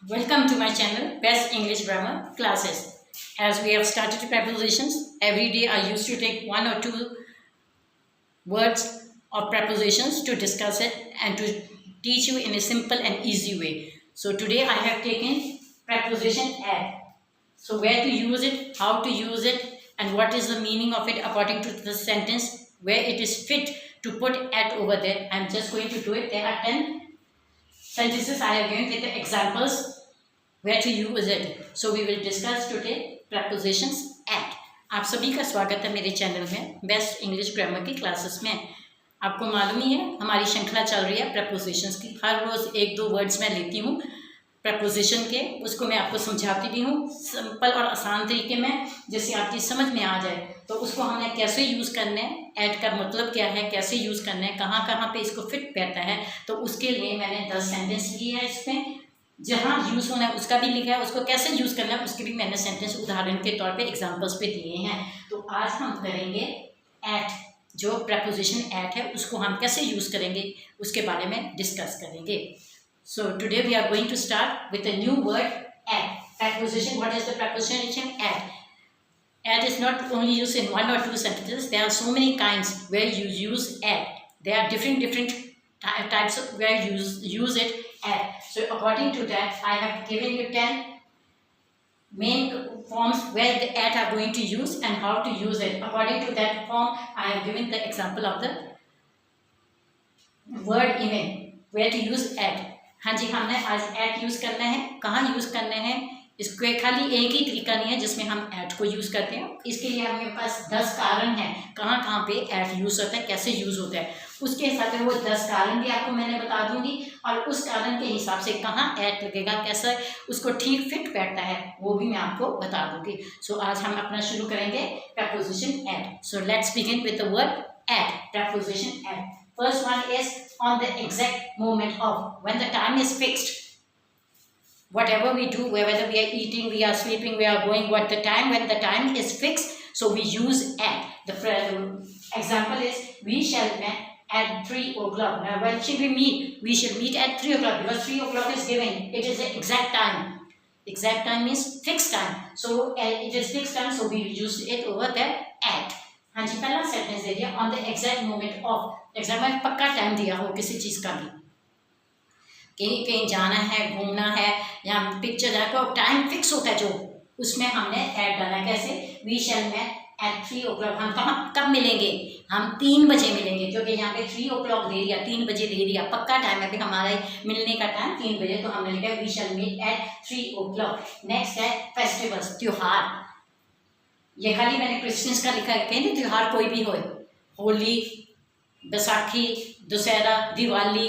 Welcome to my channel, Best English Grammar Classes. As we have started prepositions, every day I used to take one or two words or prepositions to discuss it and to teach you in a simple and easy way. So today I have taken preposition at. So where to use it, how to use it, and what is the meaning of it according to the sentence, where it is fit to put at over there. I'm just going to do it. There are 10 sentences I have given with the examples where to use it. So we will discuss today prepositions at. आप सभी का स्वागत है मेरे channel में best English grammar की classes में। आपको मालूम ही है हमारी श्रृंखला चल रही है प्रपोजिशंस की। हर रोज़ एक दो वर्ड्स मैं लेती हूँ प्रपोजिशन के, उसको मैं आपको समझाती भी हूँ सिंपल और आसान तरीके में, जिससे आपकी समझ में आ जाए। तो उसको हमने कैसे यूज़ करना है, ऐड का मतलब क्या है, कैसे यूज़ करना है, कहाँ कहाँ पे इसको फिट बैठता है। तो उसके लिए मैंने 10 सेंटेंस लिए है। इसमें जहाँ यूज़ होना है उसका भी लिखा है, उसको कैसे यूज़ करना है उसके भी मैंने सेंटेंस उदाहरण के तौर पे एग्जांपल्स पे दिए हैं। तो आज हम करेंगे एट, जो प्रपोजिशन एट है उसको हम कैसे यूज़ करेंगे उसके बारे में डिस्कस करेंगे। So today we are going to start with a new word at. Preposition, what is the preposition at? At is not only used in one or two sentences. There are so many kinds where you use at. There are different types of where you use it at. So according to that, I have given you 10 main forms where the at are going to use and how to use it. According to that form, I have given the example of the word even where to use at. हाँ जी, हमने आज at use करना है। कहाँ use करना है, इसको खाली एक ही तरीका नहीं है जिसमें हम ऐट को यूज़ करते हैं। इसके लिए हमारे पास 10 कारण हैं कहाँ कहाँ पे ऐट यूज़ होता है, कैसे यूज़ होता है। उसके हिसाब से वो 10 कारण भी आपको मैंने बता दूंगी और उस कारण के हिसाब से कहाँ ऐट लगेगा, कैसा उसको ठीक फिट बैठता है वो भी मैं आपको बता दूंगी। सो आज हम अपना शुरू करेंगे preposition at. So let's begin with the word at, preposition at. First one is on the exact moment of, when the time is fixed. Whatever we do, whether we are eating, we are sleeping, we are going, when the time is fixed, so we use at. The example is, we shall meet at 3 o'clock. Now when should we meet? We should meet at 3 o'clock because 3 o'clock is given. It is the exact time. Exact time means fixed time. So it is fixed time, so we use it over there at. हाँ जी, पहला sentence दे दिया on the exact moment of. Exam में पक्का time दिया हो किसी चीज़ का भी, कहीं कहीं जाना है, घूमना है या पिक्चर देखो, टाइम फिक्स होता है जो, उसमें हमने ऐड डाला। कैसे? We shall met at 3 o'clock। हम कहाँ कब मिलेंगे? हम 3 बजे मिलेंगे, क्योंकि यहाँ पे 3 o'clock दे दिया, 3 बजे दे दिया, पक्का टाइम है हमारा मिलने का टाइम 3 बजे। तो हमने लिखा we shall meet at 3 o'clock। Next है फेस्टिवल्स, त्योहार। ये खाली मैंने क्रिश्चियंस का लिखा है, कहीं त्योहार कोई भी हो, होली, बैसाखी, दशहरा, दिवाली,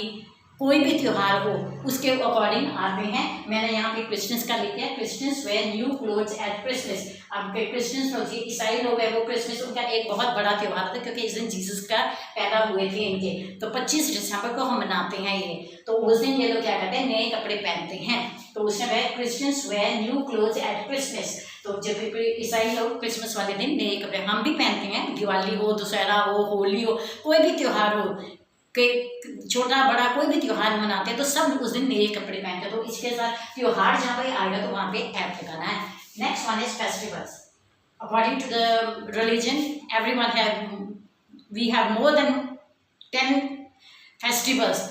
कोई भी त्योहार हो उसके अकॉर्डिंग आते हैं। मैंने यहाँ पे क्रिश्चियंस का लिखा है, Christians wear new clothes at Christmas. अब क्रिश्चियंस लोग, ईसाई लोग हैं, वो क्रिसमस उनका एक बहुत बड़ा त्योहार था, क्योंकि इस दिन जीसस का पैदा हुए थे इनके। तो 25 दिसंबर को हम मनाते हैं ये। तो उस दिन ये लोग क्या करते हैं, नए कपड़े पहनते हैं। तो उसमें वह Christians wear new clothes at Christmas. तो जब ईसाई लोग क्रिसमस वाले दिन नए कपड़े हम भी पहनते हैं, दिवाली हो, दशहरा हो, होली हो, कोई भी त्योहार हो, के छोटा बड़ा कोई भी त्योहार मनाते हैं तो सब उस दिन नए कपड़े पहनते हैं। तो इसके साथ त्योहार जहाँ पे आएगा तो वहाँ पे ऐप लगाना है। Next one is festivals. According to the religion, everyone have, we have more than 10 festivals.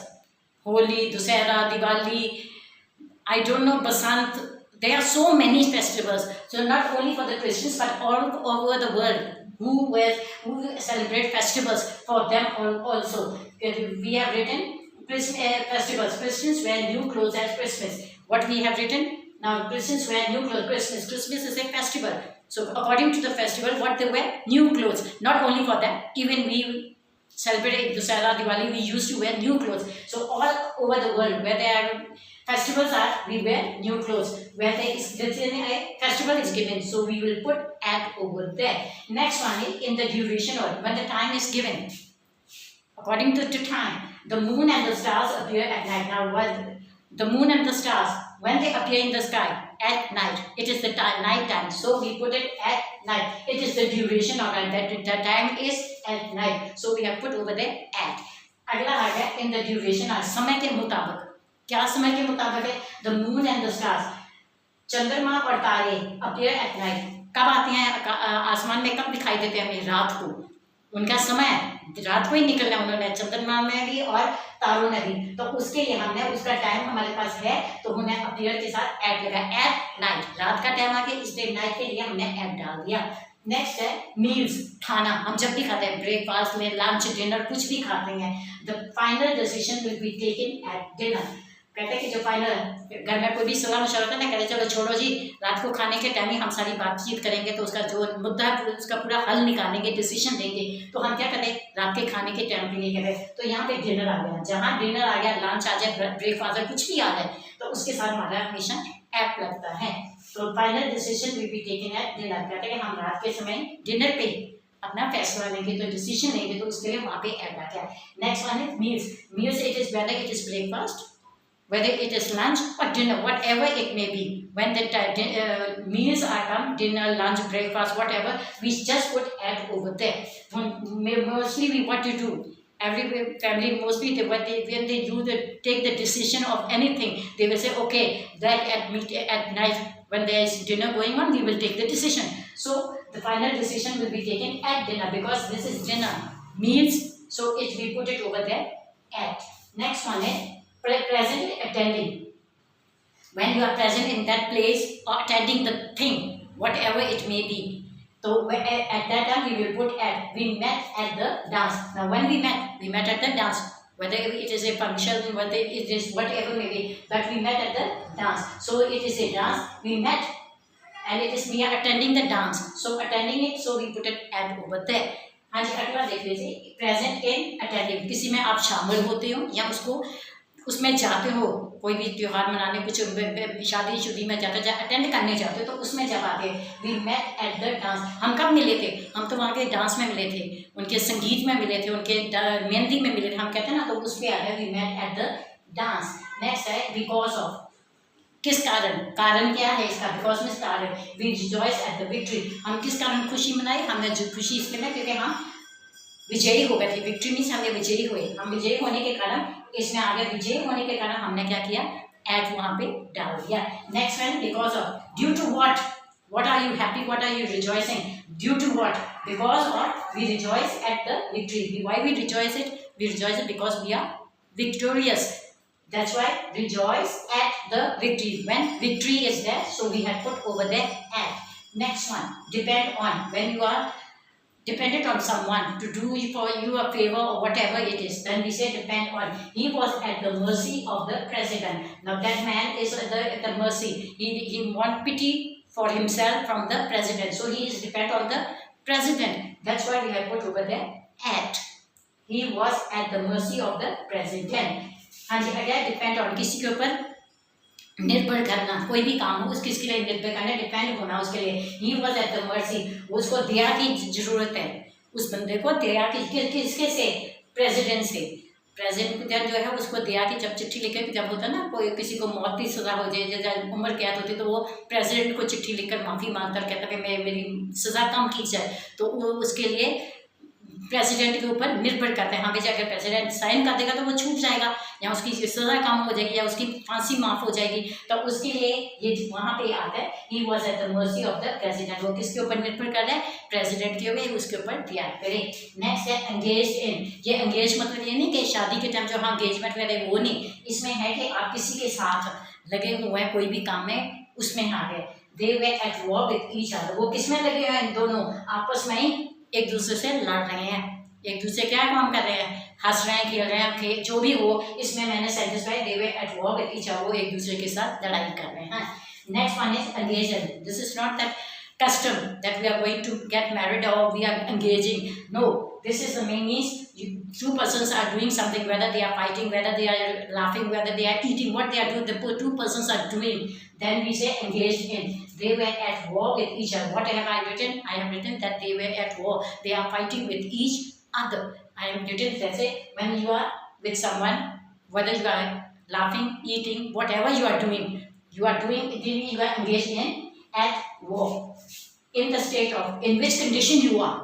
Holi, Dussehra, Diwali, I don't know, Basant, there are so many festivals. So not only for the Christians but all over the world who celebrate festivals for them also. We have written festivals. Christians wear new clothes at Christmas. What we have written now? Christians wear new clothes. Christmas. Christmas is a festival. So according to the festival, what they wear? New clothes. Not only for that, even we celebrate Dussehra, Diwali, we used to wear new clothes. So all over the world where there are festivals are, we wear new clothes. Where there is a festival is given, so we will put at over there. Next one is in the duration or when the time is given. According to the time, the moon and the stars appear at night. Now, the moon and the stars, when they appear in the sky at night, it is the night time. So we put it at night. It is the duration of that. The time is at night. So we have put over there at. अगला आ गया in the duration और समय के मुताबिक। क्या समय के मुताबिक है? The moon and the stars, चंद्रमा और तारे अपीयर एट नाइट, कब आते हैं आसमान में, कब दिखाई देते हैं हमें? रात को। उनका समय रात को ही निकलना उन्होंने, चंद्रमा में भी और तारों में भी। तो उसके लिए हमने उसका टाइम हमारे पास है, तो हमने अपीयर के साथ एट लगा, एट नाइट, रात का टाइम आ गया, इसलिए नाइट के लिए हमने एट डाल दिया। नेक्स्ट है मील्स, खाना। हम जब भी खाते हैं, ब्रेकफास्ट में, लंच, डिनर, कुछ भी खाते हैं, the final decision will be taken at dinner. कहते हैं कि जो फाइनल, घर में कोई भी सलाह मशवरा होता है ना, कहते चलो छोड़ो जी, रात को खाने के टाइम ही हम सारी बातचीत करेंगे, तो उसका जो मुद्दा है उसका पूरा हल निकालेंगे, डिसीजन देंगे। तो हम क्या करते हैं, रात के खाने के टाइम पे नहीं कहते। तो यहाँ पे डिनर आ गया, जहाँ डिनर आ गया, लंच आ जाए, ब्रेकफास्ट कुछ भी आ जाए, तो उसके साथ हमारा हमेशा एट लगता है। तो final decision will be taken at dinner. कहते हैं हम रात के समय डिनर पे अपना फैसला लेंगे, तो डिसीजन लेंगे, तो उसके लिए वहाँ पे एट आ गया। नेक्स्ट वन है meals. Meals it is whether it is breakfast, whether it is lunch or dinner, whatever it may be. When the meals are come, dinner, lunch, breakfast, whatever, we just put at over there. Mostly we what you do, every family mostly when they take the decision of anything, they will say okay, that at night when there is dinner going on, we will take the decision. So the final decision will be taken at dinner, because this is dinner, meals, so it we put it over there at. Next one is present attending. When you are present in that place or attending the thing, whatever it may be, so at that time we will put at. We met at the dance. Now when we met at the dance, whether it is a function, whether it is whatever may be, but we met at the dance, so it is a dance, we met, and it is we are attending the dance, so attending it, so we put it at over there. हाँ जी, अगला देख लीजिए, present in attending, किसी में आप शामिल होते हो या उसको उसमें जाते हो, कोई भी त्योहार मनाने, कुछ शादी शुदी में जाते अटेंड करने जाते हो, तो उसमें जब आते we met at the dance. हम कब मिले थे? हम तो वहाँ के डांस में मिले थे, उनके संगीत में मिले थे, उनके मेहंदी में मिले थे, हम कहते हैं ना, तो उस पर आ गया we met at the dance. Next है बिकॉज ऑफ, किस कारण, कारण क्या है इसका? बिकॉज में कारण, we rejoice at the victory, हम किस कारण खुशी मनाई? हमने जो खुशी इसलिए में क्योंकि हम विजयी हो गए थे, विक्ट्री मीन्स हमने विजयी हुए, हम विजयी होने के कारण, इसमें आगे विजयी होने के कारण हमने क्या किया, एट वहाँ पे डाल दिया। Next one because of, due to what are you happy, what are you rejoicing, due to what, because of we rejoice at the victory, why we rejoice it, we rejoice it because we are victorious, that's why rejoice at the victory, when victory is there, so we have put over there at. Next one, depend on, when you are dependent on someone to do for you a favor or whatever it is, then we say depend on. He was at the mercy of the president. Now that man is at the mercy, he want pity for himself from the president, so he is depend on the president, that's why we have put over there at. He was at the mercy of the president. हाँ जी, अगर depend on, किसी के ऊपर निर्भर करना, कोई भी काम हो उसके लिए निर्भर करना, डिपेंड होना उसके लिए। He was at the mercy, उसको दया की जरूरत है, उस बंदे को दया की, किसके से? प्रेसिडेंट से। प्रेसिडेंट जो है उसको दया की, जब चिट्ठी लिखे, जब होता है ना कोई किसी को मौत की सजा हो जाए, जब उम्र कैद होती है, तो वो प्रेसिडेंट को चिट्ठी लिखकर माफ़ी मांगकर कहता है कि मेरी सज़ा कम की जाए, तो वो उसके लिए प्रेसिडेंट के ऊपर निर्भर करते हैं। हाँ भैया, अगर प्रेसिडेंट साइन कर देगा तो वो छूट जाएगा, या उसकी सज़ा कम हो जाएगी, या उसकी फांसी माफ़ हो जाएगी, तो उसके लिए ये वहाँ पे आता है he was at the mercy of the president. वो किसके ऊपर निर्भर कर रहा है? प्रेसिडेंट के ऊपर, उसके ऊपर दिया करे। नेक्स्ट है एंगेज इन। ये एंगेज मतलब ये नहीं कि शादी के टाइम जो हाँ एंगेजमेंट करे, वो नहीं, इसमें है कि आप किसी के साथ लगे हुए हैं कोई भी काम में, उसमें आ गए। They were at war with each other, वो किस में लगे हुए हैं? दोनों आपस में ही एक दूसरे से लड़ रहे हैं, एक दूसरे क्या काम कर रहे हैं, हंस रहे हैं, खेल रहे हैं, जो भी हो, इसमें मैंने satisfy, they were at war with each other, वो एक दूसरे के साथ लड़ाई कर रहे हैं। Next one is engaging. This is not that custom that we are going to get married or we are engaging. No, this is the main means two persons are doing something, whether they are fighting, whether they are laughing, whether they are eating, what they are doing, the two persons are doing, then we say engaged in. They were at war with each other. What have I written? I have written that they were at war, they are fighting with each other. I have written, let's say when you are with someone, whether you are laughing, eating, whatever you are doing, you are engaged in at war. In the state of, in which condition you are,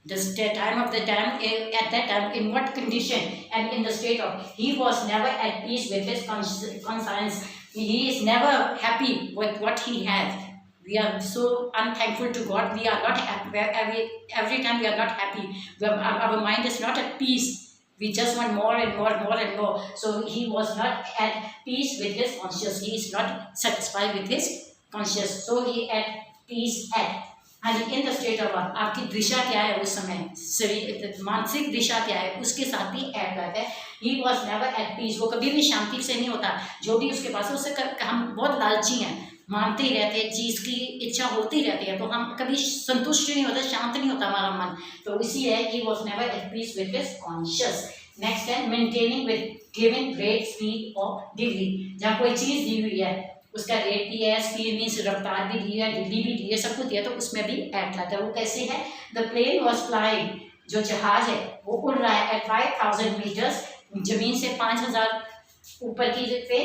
the time of the time, at that time, in what condition and in the state of, he was never at peace with his conscience. He is never happy with what he has. We are so unthankful to God. We are not happy. Every time we are not happy. Our mind is not at peace. We just want more and more, more and more. So he was not at peace with his conscience. He is not satisfied with his conscience. So he at peace at. हाँ जी, in the state of आपकी दिशा क्या है उस समय, शरीर मानसिक दिशा क्या है, उसके साथ भी ऐड करता है. He was never at peace. वो कभी भी शांति से नहीं होता. जो भी उसके पास है उससे हम बहुत लालची हैं, मानते ही रहते हैं, चीज़ की इच्छा होती रहती है, तो हम कभी संतुष्ट नहीं होते, शांत नहीं होता हमारा मन. तो इसी है he was never at peace with his conscious. Next है maintaining with giving great speed और डिग्री. जहाँ कोई चीज़ दी हुई है, उसका रेट भी है, स्पीड मीन्स रफ्तार भी दी है, डिग्री भी दी है, सब कुछ दिया, तो उसमें भी ऐड लाता है. वो कैसे है? The plane was flying. जो जहाज है वो उड़ रहा है एट 5000 मीटर्स. जमीन से 5000 ऊपर की पे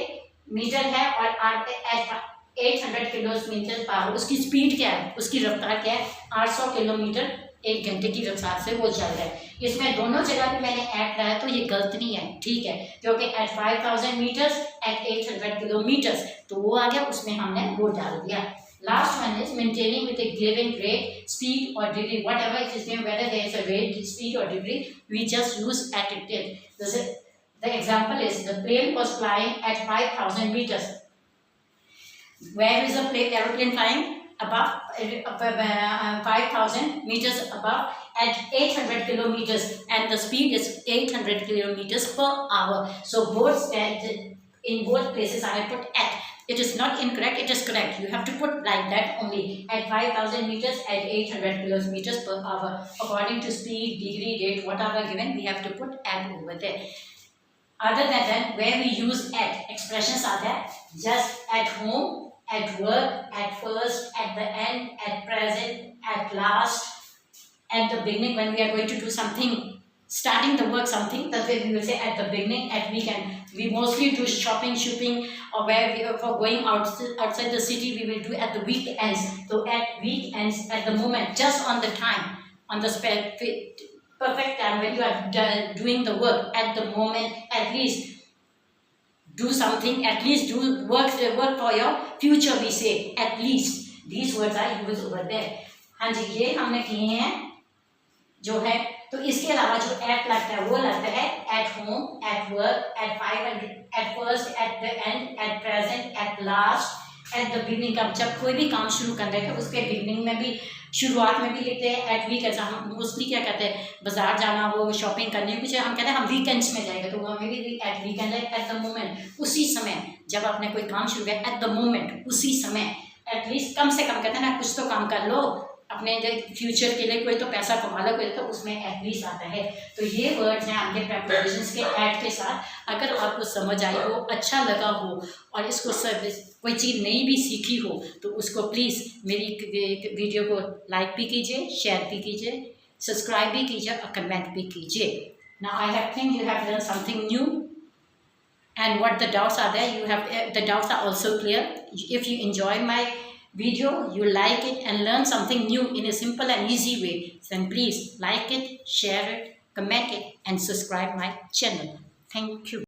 मीटर है, और एट 800 किलोमीटर पर आवर. उसकी स्पीड क्या है, उसकी रफ्तार क्या है? 800 किलोमीटर एक घंटे की रफ्तार से वो चल रहा है. इसमें दोनों जगह पे मैंने ऐड लगाया, तो ये गलत नहीं है, ठीक है, क्योंकि एट 5000 मीटर्स एट 800 किलोमीटर्स, तो वो आ गया, उसमें हमने वो डाल दिया. Last one is maintaining with a given rate, speed और degree. Whatever it is name, whether there is a rate, speed और degree, we just use at it. The example is the plane was flying at 5000 meters. Where is the aeroplane flying? Above 5000 meters above at 800 kilometers, and the speed is 800 kilometers per hour. So in both places I have put at. It is not incorrect, it is correct. You have to put like that only. At 5000 meters at 800 kilometers per hour. According to speed, degree, rate, whatever given, we have to put at over there. Other than that, where we use at, expressions are there. Just at home, at work, at first, at the end, at present, at last, at the beginning when we are going to do something, starting the work something, that's why we will say at the beginning, at weekend. We mostly do shopping, or where we are for going outside the city, we will do at the weekends. So at weekends, at the moment, just on the time, on the perfect time when you are doing the work, at the moment, at least do something, at least do work for your future, we say, at least. These words are used over there. हाँ जी, ये हमने किए हैं जो है. तो इसके अलावा जो एट लगता है वो लगता है at home, at work, at 500, at first, at the end, at present, at last, at the beginning. का जब कोई भी काम शुरू कर रहे थे उसके बिगनिंग में भी, शुरुआत में भी लिखते हैं एट वीक. ऐसा हम मोस्टली क्या कहते हैं, बाजार जाना हो, शॉपिंग करनी हो, कुछ हम कहते हैं हम वीकेंड्स में जाएंगे, तो हमें भी एट वीकेंड है, एट द मोमेंट, उसी समय जब आपने कोई काम शुरू किया, एट द मोमेंट, उसी समय. एटलीस्ट कम से कम कहते हैं ना, कुछ तो काम कर लो अपने फ्यूचर के लिए, कोई तो पैसा कमा लो, कोई तो उसमें एटलीस्ट आता है. तो ये वर्ड्स हैं आपके प्रेपोजिशंस के ऐड के साथ. अगर आपको समझ आई हो, अच्छा लगा हो, और इसको कोई चीज़ नई भी सीखी हो, तो उसको प्लीज़ मेरी वीडियो को लाइक भी कीजिए, शेयर भी कीजिए, सब्सक्राइब भी कीजिए और कमेंट भी कीजिए. Now I have think you have learned something new, and what the doubts are there, you have the doubts are also clear. If you enjoy my video, you like it and learn something new in a simple and easy way, then please like it, share it, comment it, and subscribe my channel. Thank you.